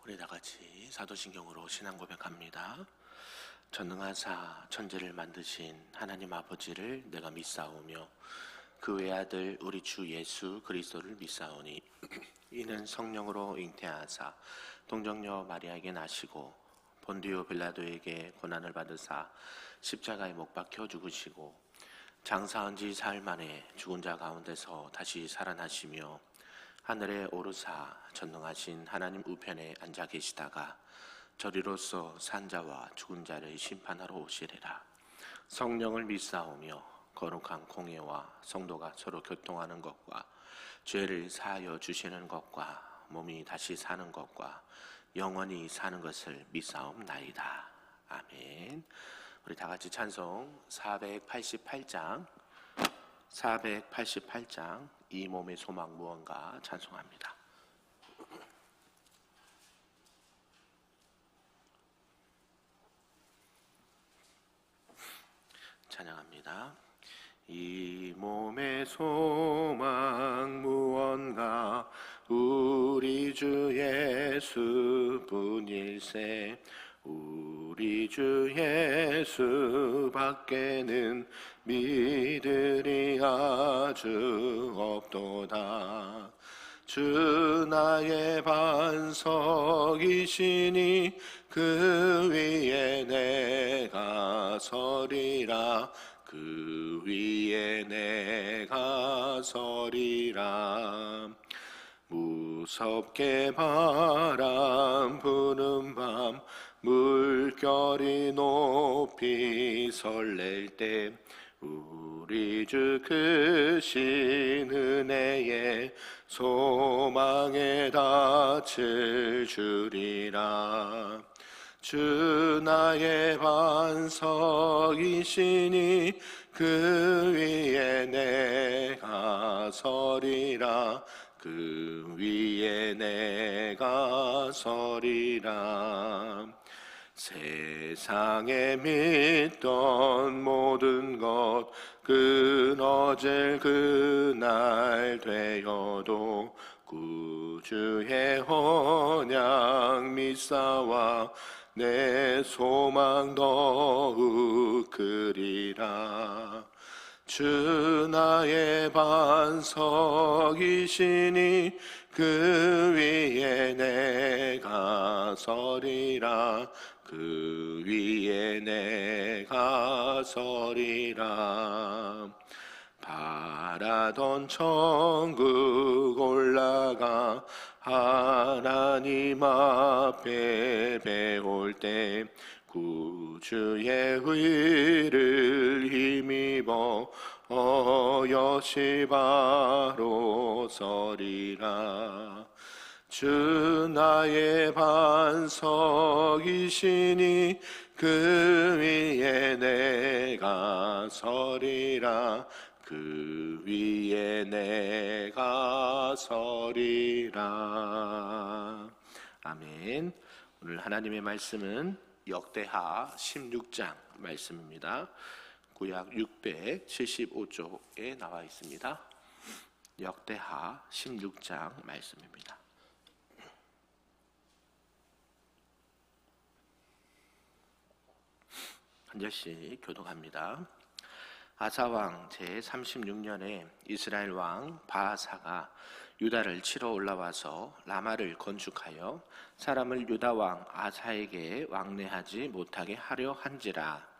우리 다 같이 사도신경으로 신앙 고백합니다. 전능하사 천지를 만드신 하나님 아버지를 내가 믿사오며 그 외아들 우리 주 예수 그리스도를 믿사오니 이는 성령으로 잉태하사 동정녀 마리아에게 나시고 본디오 빌라도에게 고난을 받으사 십자가에 못 박혀 죽으시고 장사한 지 사흘 만에 죽은 자 가운데서 다시 살아나시며 하늘에 오르사 전능하신 하나님 우편에 앉아 계시다가 저리로서 산자와 죽은 자를 심판하러 오시리라. 성령을 믿사오며 거룩한 공예와 성도가 서로 교통하는 것과 죄를 사하여 주시는 것과 몸이 다시 사는 것과 영원히 사는 것을 믿사옵나이다. 아멘. 우리 다 같이 찬송 488장 이 몸의 소망 무언가 찬송합니다. 찬양합니다. 이 몸의 소망 무언가 우리 주 예수뿐일세. 우리 주 예수 밖에는 믿으리 아주 없도다. 주 나의 반석이시니 그 위에 내가 서리라. 그 위에 내가 서리라. 무섭게 바람 부는 밤 물결이 높이 설렐 때 우리 주 크신 은혜에 소망에 닻을 주리라. 주 나의 반석이시니 그 위에 내가 서리라. 그 위에 내가 서리라. 세상에 믿던 모든 것 끊어질 그날 되어도 구주의 언약 믿사와 내 소망 더욱 크리라. 주 나의 반석이시니 그 위에 내가 서리라. 그 위에 내가 서리라. 바라던 천국 올라가 하나님 앞에 배울 때 구주의 의를 힘입어 어여시 바로 서리라. 주 나의 반석이시니 그 위에 내가 서리라. 그 위에 내가 서리라. 아멘. 오늘 하나님의 말씀은 역대하 16장 말씀입니다. 구약 675쪽에 나와 있습니다. 역대하 16장 말씀입니다. 한 절씩 교독합니다. 아사왕 제36년에 이스라엘 왕 바아사가 유다를 치러 올라와서 라마를 건축하여 사람을 유다 왕 아사에게 왕래하지 못하게 하려 한지라.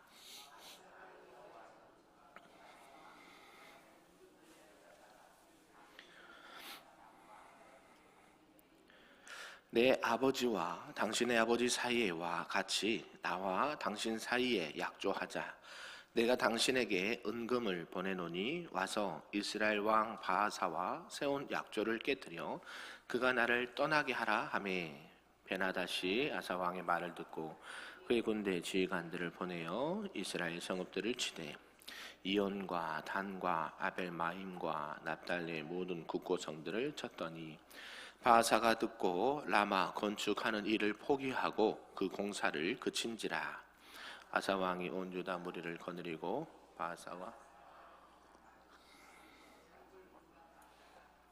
내 아버지와 당신의 아버지 사이에와 같이 나와 당신 사이에 약조하자. 내가 당신에게 은금을 보내노니 와서 이스라엘 왕 바아사와 세운 약조를 깨뜨려 그가 나를 떠나게 하라 하매 베나다시 아사 왕의 말을 듣고 그의 군대 지휘관들을 보내어 이스라엘 성읍들을 치되 이온과 단과 아벨마임과 납달리의 모든 국고성들을 쳤더니 바아사가 듣고 라마 건축하는 일을 포기하고 그 공사를 그친지라. 아사 왕이 온 유다 무리를 거느리고 바아사와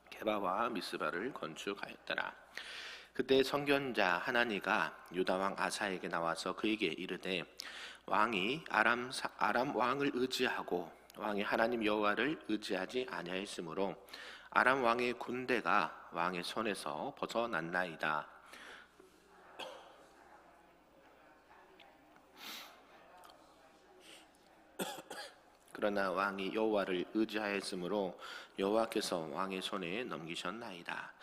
게바와 미스바를 건축하였더라. 그때 선견자 하나니가 유다 왕 아사에게 나와서 그에게 이르되 왕이 아람 왕을 의지하고 왕이 하나님 여호와를 의지하지 아니하였으므로 아람 왕의 군대가 왕의 손에서 벗어났나이다. 그러나 왕이 여호와를 의지하였으므로 여호와께서 왕의 손에 넘기셨나이다.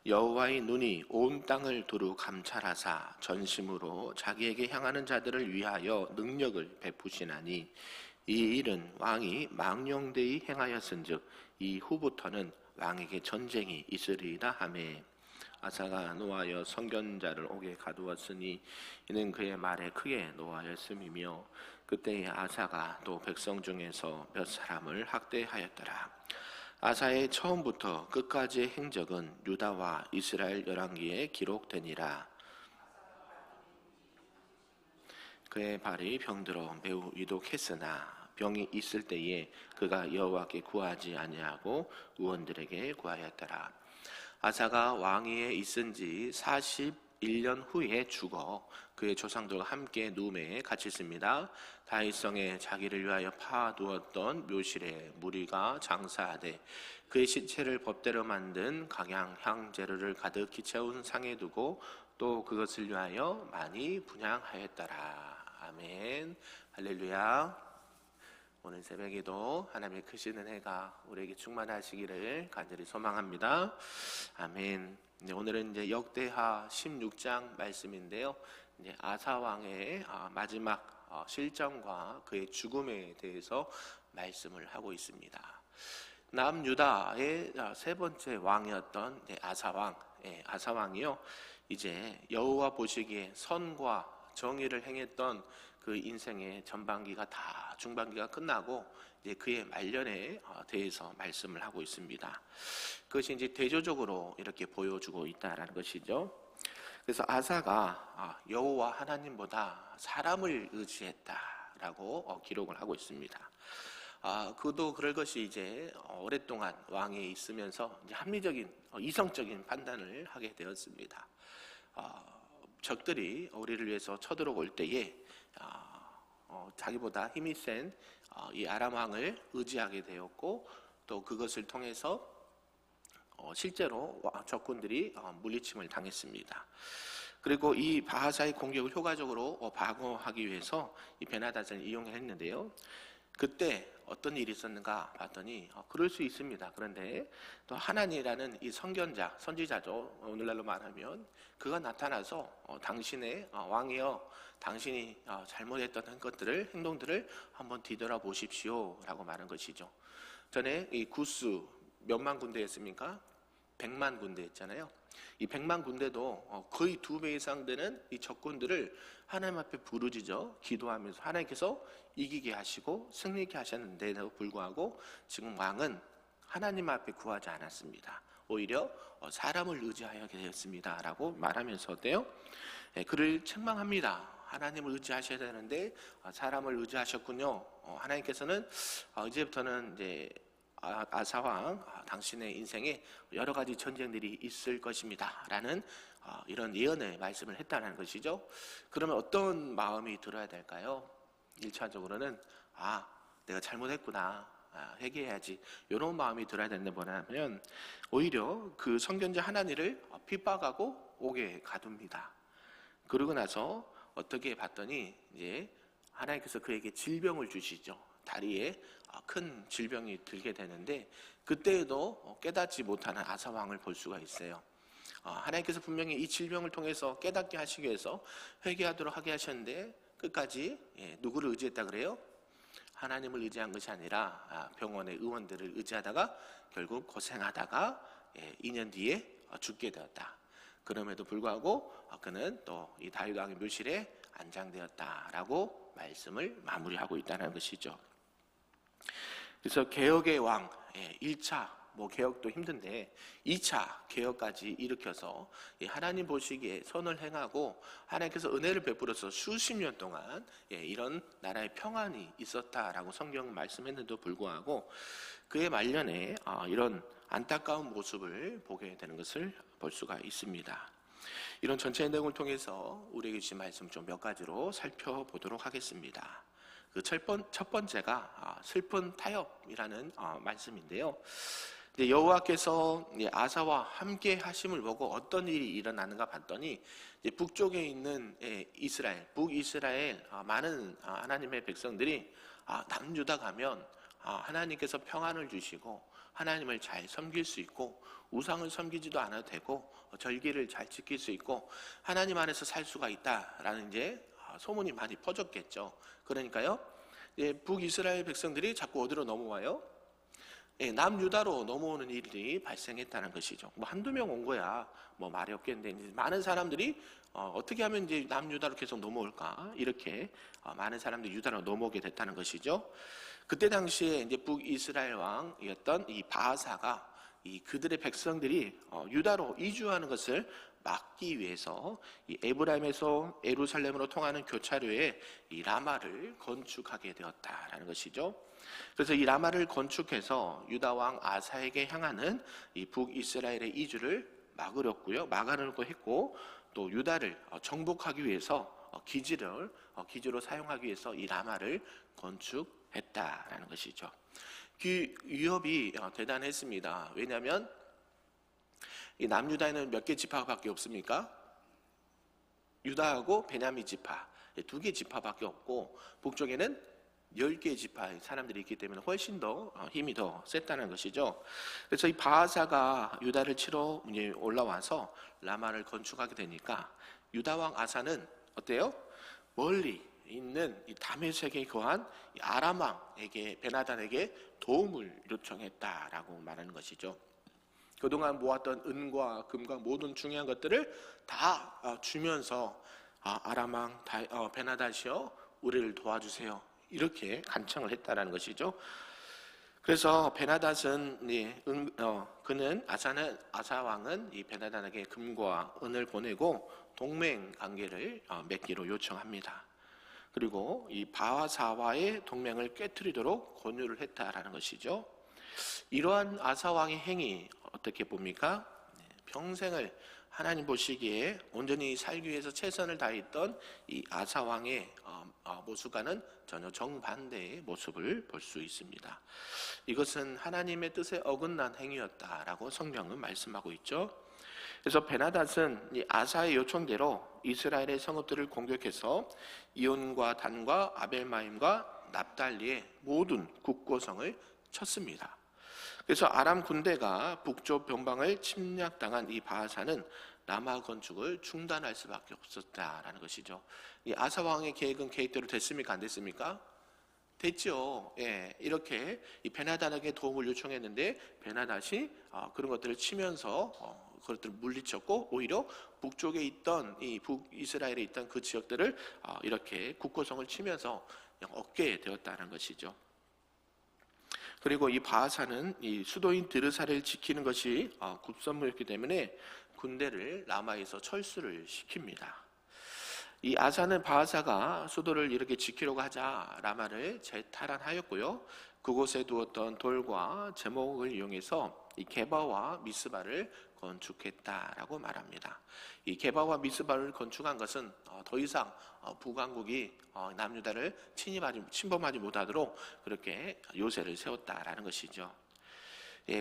여호와의 눈이 온 땅을 두루 감찰하사 전심으로 자기에게 향하는 자들을 위하여 능력을 베푸시나니 이 일은 왕이 망령되이 행하였은즉 이후부터는 왕에게 전쟁이 있으리이다 하매 아사가 노하여 선견자를 옥에 가두었으니 이는 그의 말에 크게 노하였음이며 그때에 아사가 또 백성 중에서 몇 사람을 학대하였더라. 아사의 처음부터 끝까지의 행적은 유다와 이스라엘 열왕기에 기록되니라. 그의 발이 병들어 매우 위독했으나 병이 있을 때에 그가 여호와께 구하지 아니하고 의원들에게 구하였더라. 아사가 왕위에 있은 지 41년 후에 죽어 그의 조상들과 함께 누메에 갇혔습니다. 다윗성에 자기를 위하여 파두었던 묘실에 무리가 장사하되 그의 시체를 법대로 만든 각양 재료를 가득히 채운 상에 두고 또 그것을 위하여 많이 분향하였더라. 아멘. 할렐루야. 오늘 새벽에도 하나님의 크신 은혜가 우리에게 충만하시기를 간절히 소망합니다. 아멘. 오늘은 이제 역대하 16장 말씀인데요. 이제 아사 왕의 마지막 실정과 그의 죽음에 대해서 말씀을 하고 있습니다. 남유다의 세 번째 왕이었던 아사 왕, 아사 왕이요. 이제 여호와 보시기에 선과 정의를 행했던 그 인생의 전반기가 다 중반기가 끝나고 이제 그의 말년에 대해서 말씀을 하고 있습니다. 그것이 이제 대조적으로 이렇게 보여주고 있다라는 것이죠. 그래서 아사가 여호와 하나님보다 사람을 의지했다라고 기록을 하고 있습니다. 그도 그럴 것이 이제 오랫동안 왕에 있으면서 이제 합리적인 이성적인 판단을 하게 되었습니다. 적들이 우리를 위해서 쳐들어올 때에 자기보다 힘이 센 이 아람 왕을 의지하게 되었고 또 그것을 통해서 실제로 적군들이 물리침을 당했습니다. 그리고 이 바하사의 공격을 효과적으로 방어하기 위해서 이 베나닷을 이용했는데요. 그때 어떤 일이 있었는가 봤더니 그럴 수 있습니다. 그런데 또 하나니라는 이 선견자, 선지자죠. 오늘날로 말하면 그가 나타나서 당신의 왕이여 당신이 잘못했던 것들을 행동들을 한번 뒤돌아보십시오 라고 말한 것이죠. 전에 이 구스 몇만 군대였습니까? 100만 군대였잖아요. 이 100만 군대도 거의 2배 이상 되는 이 적군들을 하나님 앞에 부르짖어 기도하면서 하나님께서 이기게 하시고 승리케 하셨는데도 불구하고 지금 왕은 하나님 앞에 구하지 않았습니다. 오히려 사람을 의지하게 되었습니다 라고 말하면서도요, 그를 책망합니다. 하나님을 의지하셔야 되는데 사람을 의지하셨군요. 하나님께서는 이제부터는 이제 아사왕 당신의 인생에 여러 가지 전쟁들이 있을 것입니다 라는 이런 예언의 말씀을 했다는 것이죠. 그러면 어떤 마음이 들어야 될까요? 1차적으로는 내가 잘못했구나, 회개해야지, 이런 마음이 들어야 되는데 뭐냐면 오히려 그 선견자 하나니를 핍박하고 옥에 가둡니다. 그러고 나서 어떻게 봤더니 이제 하나님께서 그에게 질병을 주시죠. 다리에 큰 질병이 들게 되는데 그때에도 깨닫지 못하는 아사 왕을 볼 수가 있어요. 하나님께서 분명히 이 질병을 통해서 깨닫게 하시기 위해서 회개하도록 하게 하셨는데 끝까지 누구를 의지했다 그래요? 하나님을 의지한 것이 아니라 병원의 의원들을 의지하다가 결국 고생하다가 2년 뒤에 죽게 되었다. 그럼에도 불구하고 그는 또 이 다윗 왕의 묘실에 안장되었다라고 말씀을 마무리하고 있다는 것이죠. 그래서 개혁의 왕 1차 개혁도 힘든데 2차 개혁까지 일으켜서 하나님 보시기에 선을 행하고 하나님께서 은혜를 베풀어서 수십 년 동안 이런 나라의 평안이 있었다라고 성경은 말씀했는데도 불구하고 그의 말년에 이런 안타까운 모습을 보게 되는 것을 볼 수가 있습니다. 이런 전체의 내용을 통해서 우리에게 주신 말씀 좀 몇 가지로 살펴보도록 하겠습니다. 그 첫 번째가 슬픈 타협이라는 말씀인데요. 여호와께서 아사와 함께 하심을 보고 어떤 일이 일어나는가 봤더니 북쪽에 있는 이스라엘, 북이스라엘 많은 하나님의 백성들이 남유다 가면 하나님께서 평안을 주시고 하나님을 잘 섬길 수 있고 우상을 섬기지도 않아도 되고 절기를 잘 지킬 수 있고 하나님 안에서 살 수가 있다라는 이제 소문이 많이 퍼졌겠죠. 그러니까요, 북이스라엘 백성들이 자꾸 어디로 넘어와요? 남유다로 넘어오는 일이 발생했다는 것이죠. 뭐 한두 명 온 거야 뭐 말이 없겠는데, 많은 사람들이 어떻게 하면 이제 남유다로 계속 넘어올까, 이렇게 많은 사람들이 유다로 넘어오게 됐다는 것이죠. 그때 당시에 이제 북이스라엘 왕이었던 이 바하사가 그들의 백성들이 유다로 이주하는 것을 막기 위해서 이 에브라임에서 예루살렘으로 통하는 교차로에 이 라마를 건축하게 되었다라는 것이죠. 그래서 이 라마를 건축해서 유다 왕 아사에게 향하는 이 북이스라엘의 이주를 막으려고 했고, 또 유다를 정복하기 위해서 기지로 사용하기 위해서 이 라마를 건축했다라는 것이죠. 그 위협이 대단했습니다. 왜냐하면 이 남유다에는 몇 개 지파밖에 없습니까? 유다하고 베냐민 지파, 두 개 지파밖에 없고, 북쪽에는 10개의 지파의 사람들이 있기 때문에 훨씬 더 힘이 더 셌다는 것이죠. 그래서 이 바하사가 유다를 치러 올라와서 라마를 건축하게 되니까 유다 왕 아사는 어때요? 멀리 있는 이 다메섹에 거한 아람 왕에게, 베나단에게 도움을 요청했다라고 말하는 것이죠. 그동안 모았던 은과 금과 모든 중요한 것들을 다 주면서 아람 왕 베나단이여 우리를 도와주세요, 이렇게 간청을 했다라는 것이죠. 그래서 베나닷은 아사 왕은 이 베나단에게 금과 은을 보내고 동맹 관계를 맺기로 요청합니다. 그리고 이 바하사와의 동맹을 깨트리도록 권유를 했다라는 것이죠. 이러한 아사 왕의 행위 어떻게 봅니까? 평생을 하나님 보시기에 온전히 살기 위해서 최선을 다했던 이 아사 왕의 모습과는 전혀 정반대의 모습을 볼 수 있습니다. 이것은 하나님의 뜻에 어긋난 행위였다라고 성경은 말씀하고 있죠. 그래서 베나닷은 이 아사의 요청대로 이스라엘의 성읍들을 공격해서 이온과 단과 아벨마임과 납달리의 모든 국고성을 쳤습니다. 그래서 아람 군대가 북쪽 변방을 침략당한 이 바하사는 라마 건축을 중단할 수밖에 없었다라는 것이죠. 이 아사 왕의 계획은 계획대로 됐습니까? 안 됐습니까? 됐죠. 이렇게 이 베나닷에게 도움을 요청했는데 베나닷이 그런 것들을 치면서 그것들을 물리쳤고, 오히려 북쪽에 있던 이 북이스라엘에 있던 그 지역들을 이렇게 국고성을 치면서 얻게 되었다는 것이죠. 그리고 이 바하사는 이 수도인 드르사를 지키는 것이 굽선무였기 때문에 군대를 라마에서 철수를 시킵니다. 이 아사는 바하사가 수도를 이렇게 지키려고 하자 라마를 재탈환하였고요. 그곳에 두었던 돌과 제목을 이용해서 이 게바와 미스바를 건축했다라고 말합니다. 이 게바와 미스바를 건축한 것은 더 이상 북왕국이 남유다를 침범하지 못하도록 그렇게 요새를 세웠다라는 것이죠.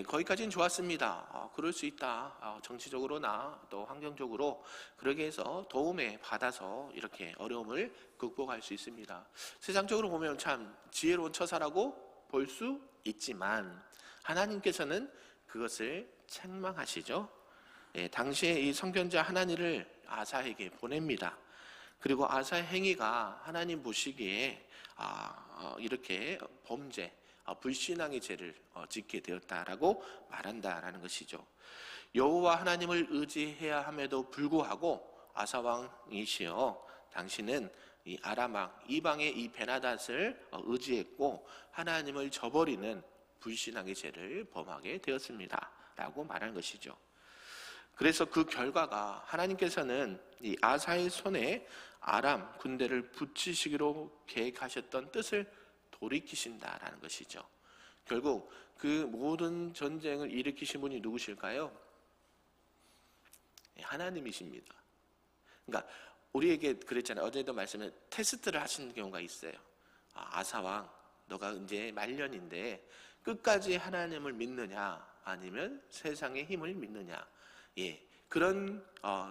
거기까지는 좋았습니다. 그럴 수 있다. 정치적으로나 또 환경적으로 그러게 해서 도움에 받아서 이렇게 어려움을 극복할 수 있습니다. 세상적으로 보면 참 지혜로운 처사라고 볼 수 있지만 하나님께서는 그것을 책망하시죠. 당시에 이 선견자 하나니를 아사에게 보냅니다. 그리고 아사의 행위가 하나님 보시기에 이렇게 범죄, 불신앙의 죄를 짓게 되었다라고 말한다라는 것이죠. 여호와 하나님을 의지해야 함에도 불구하고 아사 왕이시여 당신은 이 아람 왕 이방의 이 베나닷을 의지했고 하나님을 저버리는 불신앙의 죄를 범하게 되었습니다 라고 말하는 것이죠. 그래서 그 결과가 하나님께서는 이 아사의 손에 아람 군대를 붙이시기로 계획하셨던 뜻을 돌이키신다라는 것이죠. 결국 그 모든 전쟁을 일으키신 분이 누구실까요? 하나님이십니다. 그러니까 우리에게 그랬잖아요. 어제도 말씀에 테스트를 하시는 경우가 있어요. 아사왕, 너가 이제 말년인데 끝까지 하나님을 믿느냐 아니면 세상의 힘을 믿느냐. 그런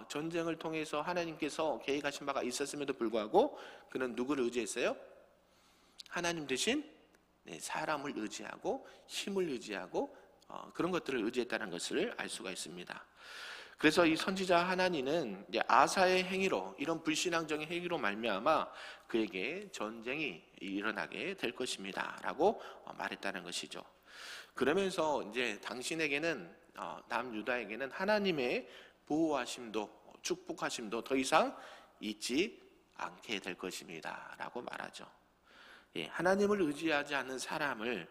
전쟁을 통해서 하나님께서 계획하신 바가 있었음에도 불구하고 그는 누구를 의지했어요? 하나님 대신 사람을 의지하고 힘을 의지하고 그런 것들을 의지했다는 것을 알 수가 있습니다. 그래서 이 선지자 하나니는 이제 아사의 행위로, 이런 불신앙적인 행위로 말미암아 그에게 전쟁이 일어나게 될 것입니다 라고 말했다는 것이죠. 그러면서 이제 당신에게는, 남유다에게는 하나님의 보호하심도 축복하심도 더 이상 있지 않게 될 것입니다 라고 말하죠. 하나님을 의지하지 않는 사람을,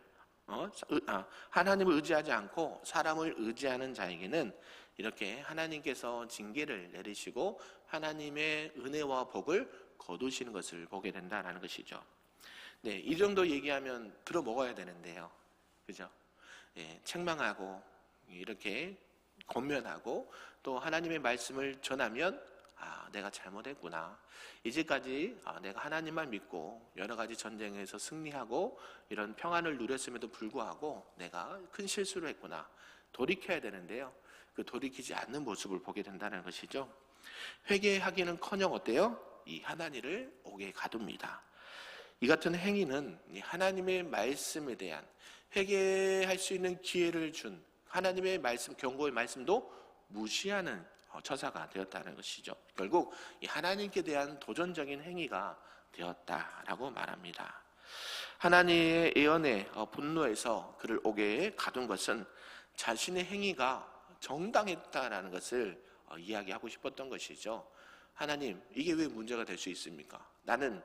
하나님을 의지하지 않고 사람을 의지하는 자에게는 이렇게 하나님께서 징계를 내리시고 하나님의 은혜와 복을 거두시는 것을 보게 된다는 것이죠. 이 정도 얘기하면 들어 먹어야 되는데요. 그죠? 책망하고 이렇게 권면하고 또 하나님의 말씀을 전하면 내가 잘못했구나. 이제까지 내가 하나님만 믿고 여러 가지 전쟁에서 승리하고 이런 평안을 누렸음에도 불구하고 내가 큰 실수를 했구나. 돌이켜야 되는데요. 그 돌이키지 않는 모습을 보게 된다는 것이죠. 회개하기는커녕 어때요? 이 하나님을 옥에 가둡니다. 이 같은 행위는 하나님의 말씀에 대한 회개할 수 있는 기회를 준 하나님의 말씀, 경고의 말씀도 무시하는 처사가 되었다는 것이죠. 결국 이 하나님께 대한 도전적인 행위가 되었다라고 말합니다. 하나님의 예언에 분노해서 그를 옥에 가둔 것은 자신의 행위가 정당했다라는 것을 이야기하고 싶었던 것이죠. 하나님, 이게 왜 문제가 될 수 있습니까? 나는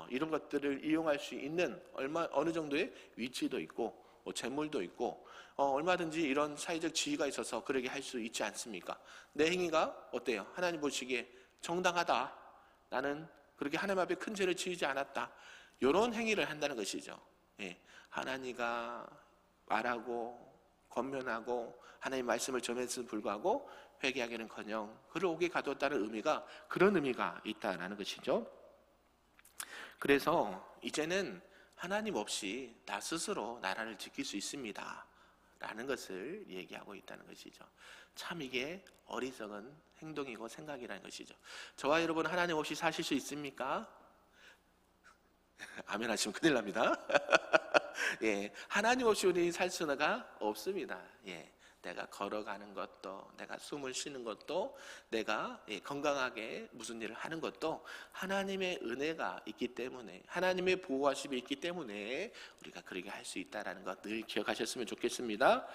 이런 것들을 이용할 수 있는 어느 정도의 위치도 있고 재물도 있고 얼마든지 이런 사회적 지위가 있어서 그러게 할 수 있지 않습니까? 내 행위가 어때요? 하나님 보시기에 정당하다. 나는 그렇게 하나님 앞에 큰 죄를 지으지 않았다. 이런 행위를 한다는 것이죠. 하나님과 말하고 권면하고 하나님의 말씀을 전했음에도 불구하고 회개하기는커녕 그를 옥에 가두었다는 의미가, 그런 의미가 있다는 것이죠. 그래서 이제는 하나님 없이 나 스스로 나라를 지킬 수 있습니다 라는 것을 얘기하고 있다는 것이죠. 참 이게 어리석은 행동이고 생각이라는 것이죠. 저와 여러분 하나님 없이 사실 수 있습니까? 아멘 하시면 큰일 납니다. 하나님 없이 우리 살 수가 없습니다. 내가 걸어가는 것도, 내가 숨을 쉬는 것도, 내가 건강하게 무슨 일을 하는 것도 하나님의 은혜가 있기 때문에, 하나님의 보호하심이 있기 때문에 우리가 그렇게 할 수 있다는 것 늘 기억하셨으면 좋겠습니다.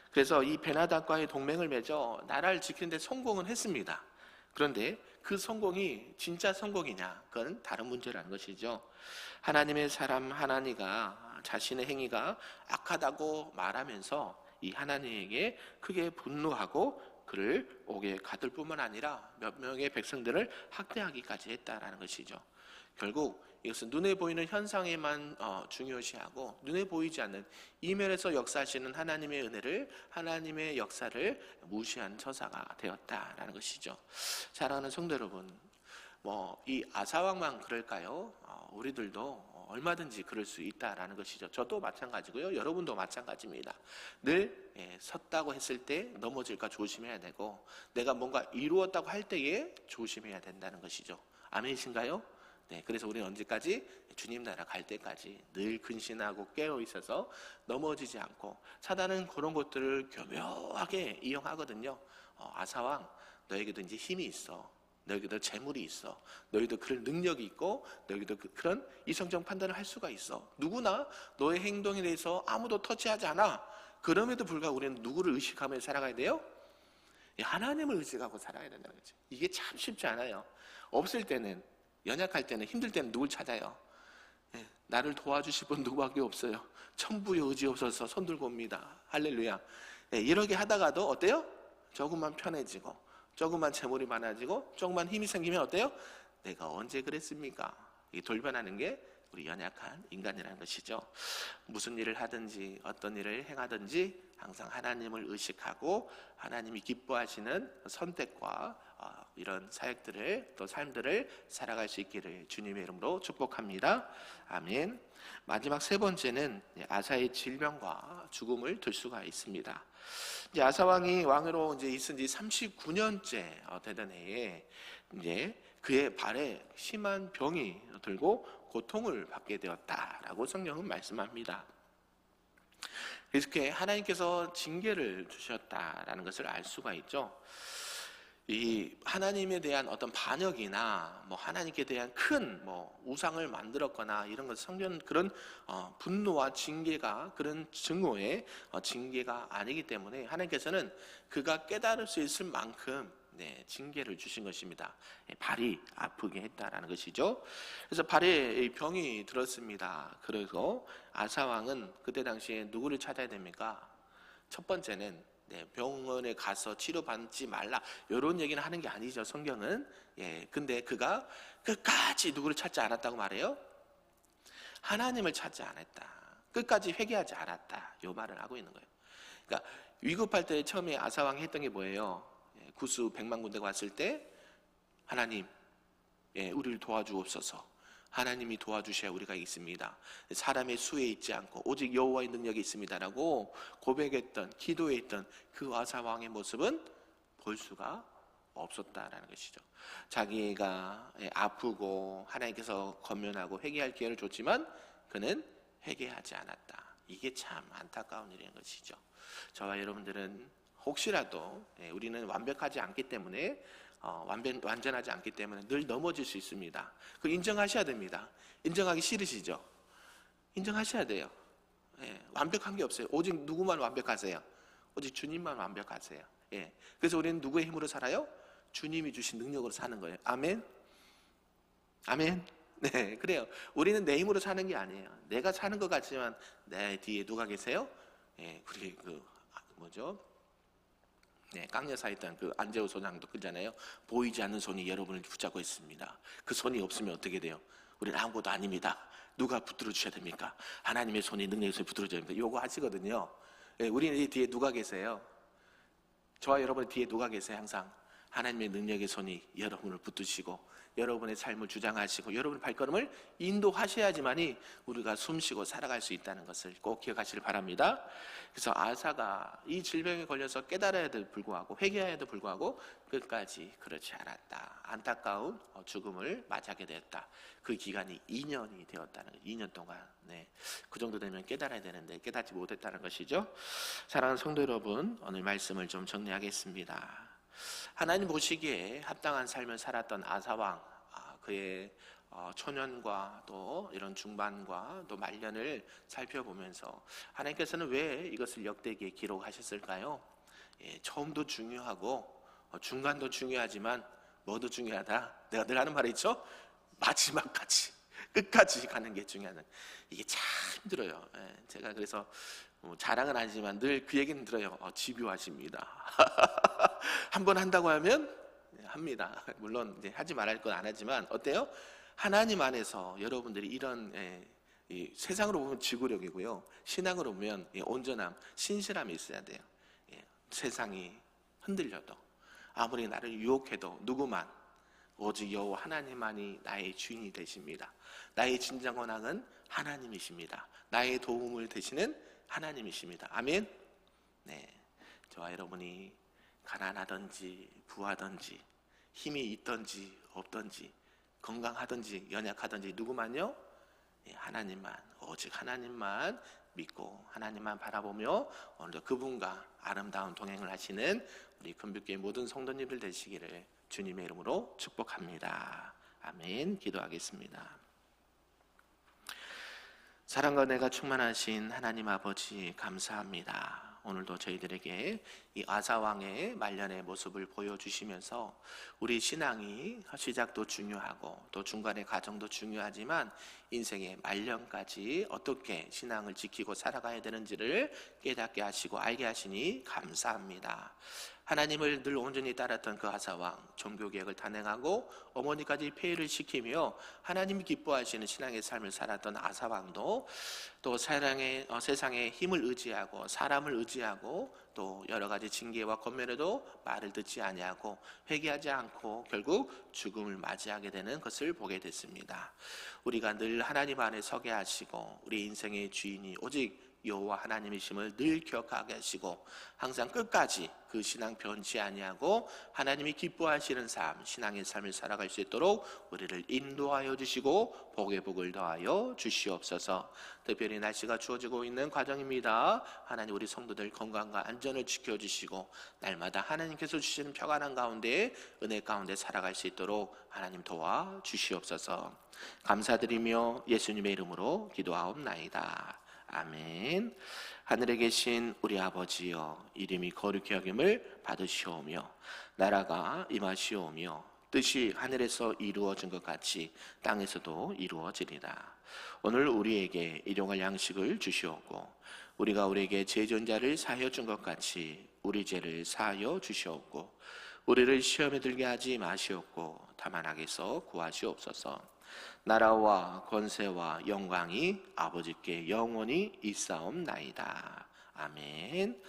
그래서 이 베나닥과의 동맹을 맺어 나라를 지키는 데 성공은 했습니다. 그런데 그 성공이 진짜 성공이냐, 그건 다른 문제라는 것이죠. 하나님의 사람 하나니가 자신의 행위가 악하다고 말하면서 이 하나님에게 크게 분노하고 그를 옥에 가둘 뿐만 아니라 몇 명의 백성들을 학대하기까지 했다라는 것이죠. 결국 이것은 눈에 보이는 현상에만 중요시하고 눈에 보이지 않는 이면에서 역사하시는 하나님의 은혜를, 하나님의 역사를 무시한 처사가 되었다라는 것이죠. 사랑하는 성도 여러분, 이 아사왕만 그럴까요? 우리들도 얼마든지 그럴 수 있다라는 것이죠. 저도 마찬가지고요. 여러분도 마찬가지입니다. 늘 섰다고 했을 때 넘어질까 조심해야 되고, 내가 뭔가 이루었다고 할 때에 조심해야 된다는 것이죠. 아멘이신가요? 그래서 우리는 언제까지? 주님 나라 갈 때까지 늘 근신하고 깨어 있어서 넘어지지 않고, 사단은 그런 것들을 교묘하게 이용하거든요. 아사왕, 너에게도 이제 힘이 있어. 너희도 재물이 있어. 너희도 그럴 능력이 있고 너희도 그런 이성적 판단을 할 수가 있어. 누구나 너의 행동에 대해서 아무도 터치하지 않아. 그럼에도 불구하고 우리는 누구를 의식하며 살아가야 돼요? 하나님을 의식하고 살아야 된다는 거죠. 이게 참 쉽지 않아요. 없을 때는, 연약할 때는, 힘들 때는 누굴 찾아요? 나를 도와주실 분 누구밖에 없어요. 천부의 의지 없어서 손 들고 옵니다. 할렐루야. 이렇게 하다가도 어때요? 조금만 편해지고, 조금만 재물이 많아지고, 조금만 힘이 생기면 어때요? 내가 언제 그랬습니까? 이 돌변하는 게 우리 연약한 인간이라는 것이죠. 무슨 일을 하든지 어떤 일을 행하든지 항상 하나님을 의식하고 하나님이 기뻐하시는 선택과 이런 사역들을 또 삶들을 살아갈 수 있기를 주님의 이름으로 축복합니다. 아멘. 마지막 세 번째는 아사의 질병과 죽음을 들 수가 있습니다. 이제 아사 왕이 왕으로 이제 있은 지 39년째 되던 해에 이제 그의 발에 심한 병이 들고 고통을 받게 되었다라고 성경은 말씀합니다. 그래서 하나님께서 징계를 주셨다라는 것을 알 수가 있죠. 이 하나님에 대한 어떤 반역이나 하나님께 대한 큰 우상을 만들었거나 이런 것 성경 그런 분노와 징계가 그런 증오의 징계가 아니기 때문에 하나님께서는 그가 깨달을 수 있을 만큼 징계를 주신 것입니다. 발이 아프게 했다라는 것이죠. 그래서 발에 병이 들었습니다. 그래서 아사 왕은 그때 당시에 누구를 찾아야 됩니까? 첫 번째는 병원에 가서 치료받지 말라 이런 얘기는 하는 게 아니죠. 성경은. 근데 그가 끝까지 누구를 찾지 않았다고 말해요? 하나님을 찾지 않았다. 끝까지 회개하지 않았다. 이 말을 하고 있는 거예요. 그러니까 위급할 때 처음에 아사 왕이 했던 게 뭐예요? 구수 100만 군대가 왔을 때 하나님, 우리를 도와주옵소서. 하나님이 도와주셔야 우리가 있습니다. 사람의 수에 있지 않고 오직 여호와의 능력이 있습니다라고 고백했던 기도했던 그 아사 왕의 모습은 볼 수가 없었다라는 것이죠. 자기가 아프고 하나님께서 권면하고 회개할 기회를 줬지만 그는 회개하지 않았다. 이게 참 안타까운 일인 것이죠. 저와 여러분들은 혹시라도 우리는 완벽하지 않기 때문에 완전하지 않기 때문에 늘 넘어질 수 있습니다. 그 인정하셔야 됩니다. 인정하기 싫으시죠? 인정하셔야 돼요. 완벽한 게 없어요. 오직 누구만 완벽하세요? 오직 주님만 완벽하세요. 그래서 우리는 누구의 힘으로 살아요? 주님이 주신 능력으로 사는 거예요. 아멘? 아멘? 네, 그래요. 우리는 내 힘으로 사는 게 아니에요. 내가 사는 것 같지만 내 뒤에 누가 계세요? 우리 깡여사 있던 그 안재호 소장도 그러잖아요. 보이지 않는 손이 여러분을 붙잡고 있습니다. 그 손이 없으면 어떻게 돼요? 우리는 아무것도 아닙니다. 누가 붙들어 주셔야 됩니까? 하나님의 손이 능력의 손이 붙들어 줘야 됩니다. 요거 하시거든요. 우리는 뒤에 누가 계세요? 저와 여러분 뒤에 누가 계세요? 항상 하나님의 능력의 손이 여러분을 붙드시고 여러분의 삶을 주장하시고 여러분의 발걸음을 인도하셔야지만이 우리가 숨쉬고 살아갈 수 있다는 것을 꼭 기억하시길 바랍니다. 그래서 아사가 이 질병에 걸려서 깨달아야도 불구하고 회개해야도 불구하고 끝까지 그렇지 않았다. 안타까운 죽음을 맞이하게 되었다. 그 기간이 2년이 되었다는 거예요. 2년 동안. 그 정도 되면 깨달아야 되는데 깨닫지 못했다는 것이죠. 사랑하는 성도 여러분, 오늘 말씀을 좀 정리하겠습니다. 하나님 보시기에 합당한 삶을 살았던 아사왕, 그의 초년과 또 이런 중반과 또 말년을 살펴보면서 하나님께서는 왜 이것을 역대기에 기록하셨을까요? 처음도 중요하고 중간도 중요하지만 뭐도 중요하다? 내가 늘 하는 말이 있죠? 마지막까지 끝까지 가는 게 중요하다. 이게 참 힘들어요. 제가 그래서 자랑은 아니지만 늘 그 얘기는 들어요. 집요하십니다. 한 번 한다고 하면 합니다. 물론 이제 하지 말할 건 안 하지만 어때요? 하나님 안에서 여러분들이 이런 이 세상으로 보면 지구력이고요. 신앙으로 보면 온전함, 신실함이 있어야 돼요. 세상이 흔들려도 아무리 나를 유혹해도 누구만 오직 여호와 하나님만이 나의 주인이 되십니다. 나의 진정 원앙은 하나님이십니다. 나의 도움을 되시는 하나님이십니다. 아멘. 저와 여러분이 가난하든지 부하든지 힘이 있든지 없든지 건강하든지 연약하든지 누구만요? 하나님만, 오직 하나님만 믿고 하나님만 바라보며 오늘도 그분과 아름다운 동행을 하시는 우리 금빛교회 모든 성도님들 되시기를 주님의 이름으로 축복합니다. 아멘. 기도하겠습니다. 사랑과 은혜가 충만하신 하나님 아버지 감사합니다. 오늘도 저희들에게 이 아사왕의 말년의 모습을 보여주시면서 우리 신앙이 시작도 중요하고 또 중간의 과정도 중요하지만 인생의 말년까지 어떻게 신앙을 지키고 살아가야 되는지를 깨닫게 하시고 알게 하시니 감사합니다. 하나님을 늘 온전히 따랐던 그 아사왕, 종교개혁을 단행하고 어머니까지 폐위를 시키며 하나님이 기뻐하시는 신앙의 삶을 살았던 아사왕도 또 세상의 힘을 의지하고 사람을 의지하고 또 여러 가지 징계와 권면에도 말을 듣지 아니하고 회개하지 않고 결국 죽음을 맞이하게 되는 것을 보게 됐습니다. 우리가 늘 하나님 안에 서게 하시고 우리 인생의 주인이 오직 여호와 하나님이심을 늘 기억하게 하시고 항상 끝까지 그 신앙 변치 아니하고 하나님이 기뻐하시는 삶, 신앙의 삶을 살아갈 수 있도록 우리를 인도하여 주시고 복의 복을 더하여 주시옵소서. 특별히 날씨가 추워지고 있는 과정입니다. 하나님 우리 성도들 건강과 안전을 지켜주시고 날마다 하나님께서 주시는 평안한 가운데 은혜 가운데 살아갈 수 있도록 하나님 도와 주시옵소서. 감사드리며 예수님의 이름으로 기도하옵나이다. 아멘. 하늘에 계신 우리 아버지여, 이름이 거룩히 여김을 받으시오며 나라가 임하시오며 뜻이 하늘에서 이루어진 것 같이 땅에서도 이루어지리라. 오늘 우리에게 일용할 양식을 주시옵고 우리가 우리에게 죄전자를 사하여 준 것 같이 우리 죄를 사하여 주시옵고 우리를 시험에 들게 하지 마시옵고 다만 악에서 구하시옵소서. 나라와 권세와 영광이 아버지께 영원히 있사옵나이다. 아멘.